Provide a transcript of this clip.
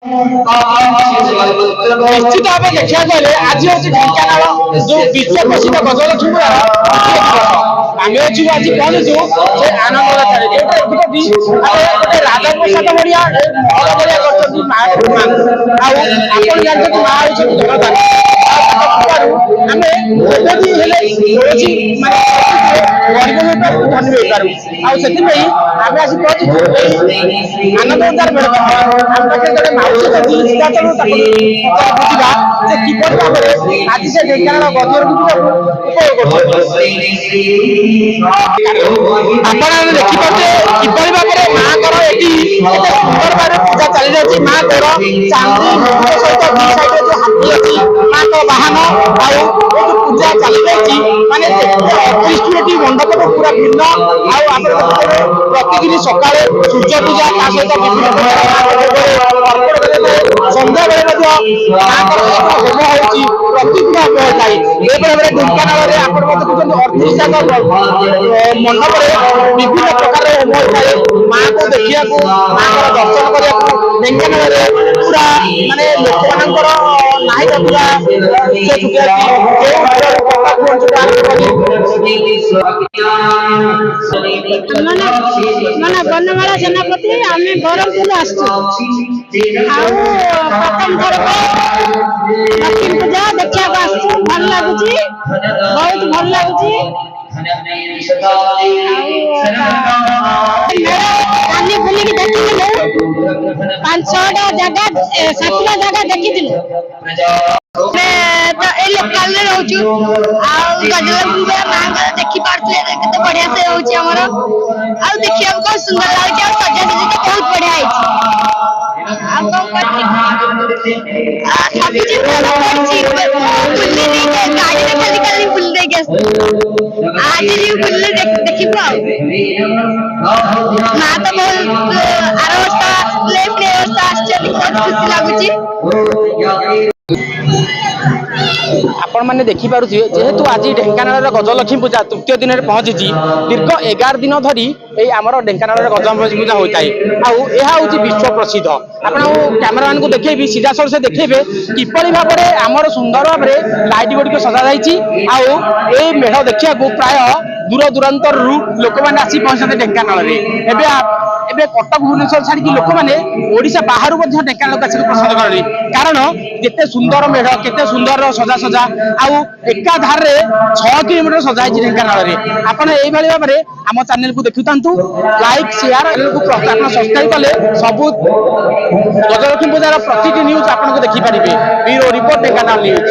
निश्चित भाव देखा गले आज हूँ ढेଙ୍କାନାଳ जो विश्व प्रसिद्ध गजलक्ष्मी आम अच्छु आज पहुंचु से आनंद गोटे राधा प्रसाद भाया महल भाया कर जानते माँ हूँ जनता आनंद उद्धार मेड़ किपर भाव आज से ढेଙ୍କାନାଳ गजर उपयोग देखिपे किपर भाव में माँ को सुंदर भाव पूजा चली जाती माँ को चांदी सहित दी साइड जो हाथी अच्छी माँ को बाहन आउ पूजा चली जाती माने अतिष्ठी मंडप पूरा भिन्न प्रतिदिन सका सूर्य पूजा सहित सन्ध्या बेले होम होती प्रतिदिन होम होता है ढेଙ୍କାନାଳ आप देखुं 38 मंडप विभिन्न प्रकार होम होता है माँ को देखा माँ दर्शन करने ढेଙ୍କାନାଳ पूरा माने लोक मानकर नाई पूरा मन बनमाला सेनापति आम बरहमपुर प्रथम थर लक्ष्मी पूजा देखा भल लगुच बहुत भल लगुच काली बुलिक देखी 5-6टा जगह 7टा जगह देखी लोकाल रोचु गजलक्ष्मी माँ देखी पारे केते बढ़िया से होची हमर आ देखिया बहुत सुंदर लागे और सजा सजी तो बहुत बढ़िया है सब चीज बुल्ली नहीं गाड़ी में खाली खाली बुल दे गया आज ये बुल्ले देखी पाओ माँ तो बहुत अवस्था प्ले अवस्था आश्चर्य बहुत खुशी लगुची आपण मैंने देखिपे जेहेतु आज ढेଙ୍କାନାଳ गजलक्ष्मी पूजा तृतीय दिन में पहुंची दीर्घ 11 दिन धरी आमर ढेଙ୍କାନାଳ गजलक्ष्मी पूजा होता है आउ विश्व प्रसिद्ध आप कैमरामैन को देखेबी सीधा सर से देखेबे किपरि भाव में आमर सुंदर भाव में लाइट गुड़िक सजा जाइए मेढ़ देखा प्राय दूर दूरांतर लोक मैंने आसी पहुंचते ढेଙ୍କାନାଳ एबे कटक भुवनेश्वर छाड़ी लोक मैंने ओडिशा बाहर ढेଙ୍କାନାଳ आसिक पसंद करते कारण केते सुंदर मेढ़ केते सुंदर सजा सजा आउ एकाधार 6 किलोमीटर सजा ढेଙ୍କାନାଳ आपड़ यही भाव में आम चैनल को देखु लाइक शेयर को सब्सक्राइब कले सबू गजलक्ष्मी पूजार प्रति न्यूज आपको देखिपारे ब्यूरो रिपोर्ट ढेଙ୍କାନାଳ न्यूज।